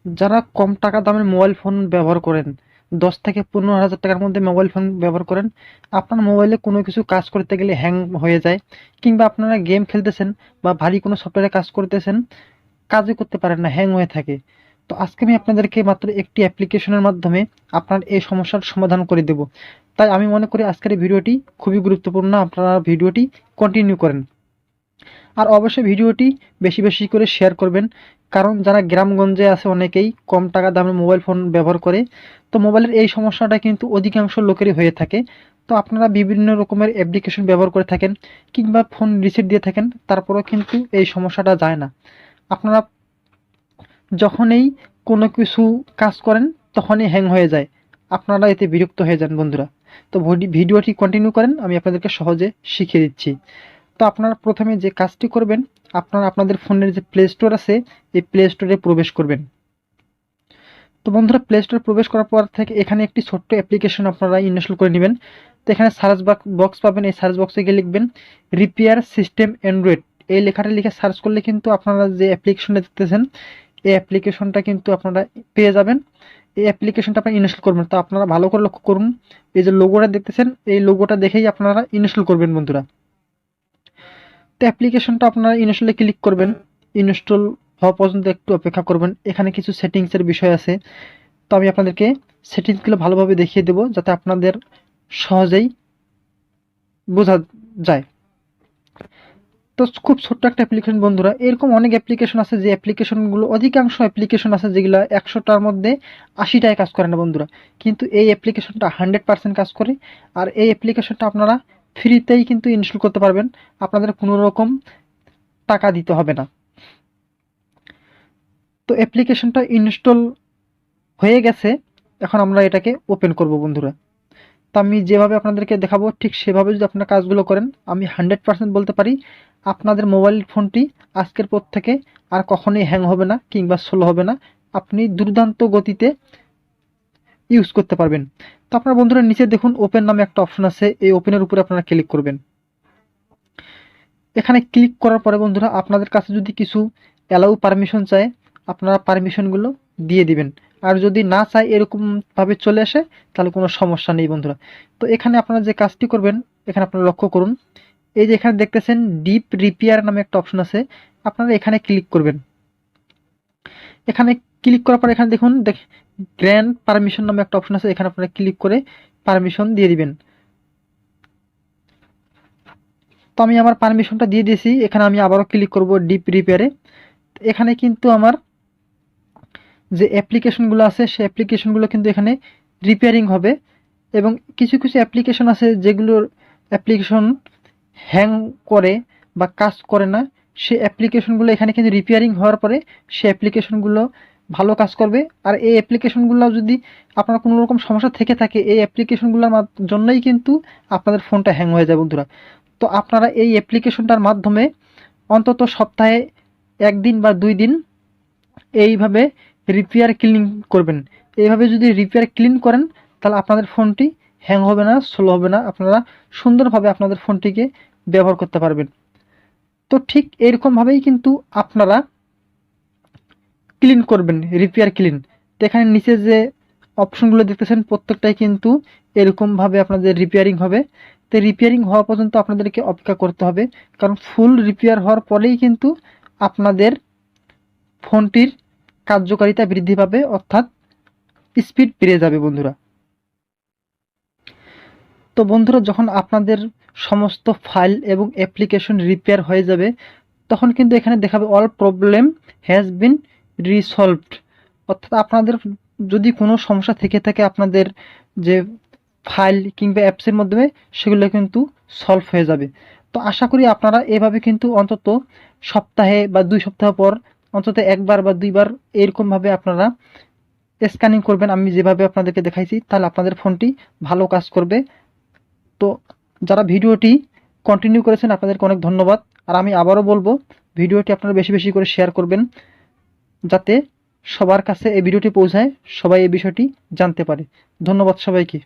যারা কম টাকা দামের মোবাইল ফোন ব্যবহার করেন, 10 থেকে 15,000 টাকার মধ্যে মোবাইল ফোন ব্যবহার করেন, আপনার মোবাইলে কোনো কিছু কাজ করতে গেলে হ্যাং হয়ে যায়, কিংবা আপনারা গেম খেলতেছেন বা ভারী কোনো সফটওয়্যারে কাজ করতেছেন, কাজই করতে পারেন না, হ্যাং হয়ে থাকে। তো আজকে আমি আপনাদেরকে মাত্র একটি অ্যাপ্লিকেশনের মাধ্যমে আপনার এই সমস্যার সমাধান করে দেব। তাই আমি মনে করি আজকের এই ভিডিওটি খুবই গুরুত্বপূর্ণ, আপনারা ভিডিওটি কন্টিনিউ করেন। আর অবশ্যই ভিডিওটি বেশি বেশি করে শেয়ার করবেন, কারণ যারা গ্রামগঞ্জে আছে অনেকেই কম টাকা দামের মোবাইল ফোন ব্যবহার করে। তো মোবাইলের এই সমস্যাটা কিন্তু অধিকাংশ লোকেরই হয়ে থাকে। তো আপনারা বিভিন্ন রকমের অ্যাপ্লিকেশন ব্যবহার করে থাকেন কিংবা ফোন রিসেট দিয়ে থাকেন, তারপরেও কিন্তু এই সমস্যাটা যায় না। আপনারা যখনই কোনো কিছু কাজ করেন তখনই হ্যাং হয়ে যায়, আপনারা এতে বিরক্ত হয়ে যান বন্ধুরা। তো ভিডিওটি কন্টিনিউ করেন, আমি আপনাদেরকে সহজে শিখিয়ে দিচ্ছি। তো আপনারা প্রথমে যে কাজটি করবেন, আপনারা আপনাদের ফোনের যে প্লে স্টোর আছে এই প্লে স্টোরে প্রবেশ করবেন। তো বন্ধুরা, প্লে স্টোরে প্রবেশ করার পর থেকে এখানে একটি ছোট্ট অ্যাপ্লিকেশন আপনারা ইনস্টল করে নেবেন। তো এখানে সার্চ বক্স পাবেন, এই সার্চ বক্সে গিয়ে লিখবেন রিপেয়ার সিস্টেম অ্যান্ড্রয়েড। এই লেখাটা লিখে সার্চ করলে কিন্তু আপনারা যে অ্যাপ্লিকেশনটা দেখতেছেন এই অ্যাপ্লিকেশনটা কিন্তু আপনারা পেয়ে যাবেন। এই অ্যাপ্লিকেশনটা আপনারা ইনস্টল করবেন। তো আপনারা ভালো করে লক্ষ্য করুন, এই যে লোগোটা দেখতেছেন এই লোগোটা দেখেই আপনারা ইনস্টল করবেন বন্ধুরা। তো অ্যাপ্লিকেশনটা আপনারা ইনস্টলে ক্লিক করবেন, ইনস্টল হওয়া পর্যন্ত একটু অপেক্ষা করবেন। এখানে কিছু সেটিংসের বিষয় আছে, তো আমি আপনাদেরকে সেটিংসগুলো ভালোভাবে দেখিয়ে দেবো যাতে আপনাদের সহজেই বোঝা যায়। তো খুব ছোট্ট একটা অ্যাপ্লিকেশন বন্ধুরা, এরকম অনেক অ্যাপ্লিকেশন আছে যে অ্যাপ্লিকেশনগুলো, অধিকাংশ অ্যাপ্লিকেশন আছে যেগুলো 100টার মধ্যে 80টায় কাজ করে না বন্ধুরা, কিন্তু এই অ্যাপ্লিকেশনটা 100% কাজ করে। আর এই অ্যাপ্লিকেশনটা আপনারা ফ্রিতেই কিন্তু ইনস্টল করতে পারবেন, আপনাদের কোনো রকম টাকা দিতে হবে না। তো অ্যাপ্লিকেশনটা ইনস্টল হয়ে গেছে, এখন আমরা এটাকে ওপেন করব বন্ধুরা। তো আমি যেভাবে আপনাদেরকে দেখাবো ঠিক সেভাবে যদি আপনারা কাজগুলো করেন, আমি 100% বলতে পারি আপনাদের মোবাইল ফোনটি আজকের পর থেকে আর কখনোই হ্যাং হবে না কিংবা স্লো হবে না, আপনি দুর্দান্ত গতিতে ইউজ করতে পারবেন। তো আপনার বন্ধুরা নিচে দেখুন ওপেন নামে একটা অপশন আছে, এই ওপেনের উপরে আপনারা ক্লিক করবেন। এখানে ক্লিক করার পরে বন্ধুরা আপনাদের কাছে যদি কিছু অ্যালাউ পারমিশন চায়, আপনারা পারমিশনগুলো দিয়ে দিবেন। আর যদি না চায় এরকমভাবে চলে আসে তাহলে কোনো সমস্যা নেই বন্ধুরা। তো এখানে আপনারা যে কাজটি করবেন, এখানে আপনারা লক্ষ্য করুন, এই যে এখানে দেখতেছেন ডিপ রিপেয়ার নামে একটা অপশন আছে, আপনারা এখানে ক্লিক করবেন। এখানে ক্লিক করার পর এখানে দেখুন গ্র্যান্ড পারমিশন নামে একটা অপশন আছে, এখানে আপনারা ক্লিক করে পারমিশন দিয়ে দিবেন। তো আমি আমার পারমিশনটা দিয়ে দিয়েছি, এখানে আমি আবারও ক্লিক করব ডিপ রিপেয়ারে। এখানে কিন্তু আমার যে অ্যাপ্লিকেশনগুলো আছে সেই অ্যাপ্লিকেশনগুলো কিন্তু এখানে রিপেয়ারিং হবে, এবং কিছু কিছু অ্যাপ্লিকেশন আছে যেগুলোর অ্যাপ্লিকেশন হ্যাং করে বা কাজ করে না, সেই অ্যাপ্লিকেশনগুলো এখানে কিন্তু রিপেয়ারিং হওয়ার পরে সেই অ্যাপ্লিকেশনগুলো ভালো কাজ করবে। আর এই অ্যাপ্লিকেশনগুলো যদি আপনার কোনো রকম সমস্যা থেকে থাকে, এই অ্যাপ্লিকেশনগুলোর জন্যই কিন্তু আপনাদের ফোনটা হ্যাং হয়ে যায় বন্ধুরা। তো আপনারা এই অ্যাপ্লিকেশনটার মাধ্যমে অন্তত সপ্তাহে 1 দিন বা 2 দিন এইভাবে রিপেয়ার ক্লিন করবেন। এইভাবে যদি রিপেয়ার ক্লিন করেন তাহলে আপনাদের ফোনটি হ্যাং হবে না, স্লো হবে না, আপনারা সুন্দরভাবে আপনাদের ফোনটিকে ব্যবহার করতে পারবেন। তো ঠিক এরকমভাবেই কিন্তু আপনারা ক্লিন করবেন, রিপেয়ার ক্লিন। তো এখানে নিচে যে অপশনগুলো দেখতেছেন প্রত্যেকটাই কিন্তু এরকমভাবে আপনাদের রিপেয়ারিং হবে। তো রিপেয়ারিং হওয়া পর্যন্ত আপনাদেরকে অপেক্ষা করতে হবে, কারণ ফুল রিপেয়ার হওয়ার পরেই কিন্তু আপনাদের ফোনটির কার্যকারিতা বৃদ্ধি পাবে, অর্থাৎ স্পিড বেড়ে যাবে বন্ধুরা। তো বন্ধুরা যখন আপনাদের সমস্ত ফাইল এবং অ্যাপ্লিকেশন রিপেয়ার হয়ে যাবে, তখন কিন্তু এখানে দেখাবে all problem has been resolved, অর্থাৎ আপনাদের যদি কোনো সমস্যা থেকে থাকে আপনাদের যে ফাইল কিংবা অ্যাপসের মাধ্যমে, সেগুলো কিন্তু সলভ হয়ে যাবে। তো আশা করি আপনারা এভাবে কিন্তু অন্তত সপ্তাহে বা 2 সপ্তাহ পর অন্তত 1বার বা 2বার এরকমভাবে আপনারা স্ক্যানিং করবেন আমি যেভাবে আপনাদেরকে দেখাইছি, তাহলে আপনাদের ফোনটি ভালো কাজ করবে। তো যারা ভিডিওটি কন্টিনিউ করেছেন আপনাদেরকে অনেক ধন্যবাদ। আর আমি আবারও বলবো ভিডিওটি আপনারা বেশি বেশি করে শেয়ার করবেন, যাতে সবার কাছে এই ভিডিওটি পৌঁছায়, সবাই এই বিষয়টি জানতে পারে। ধন্যবাদ সবাইকে।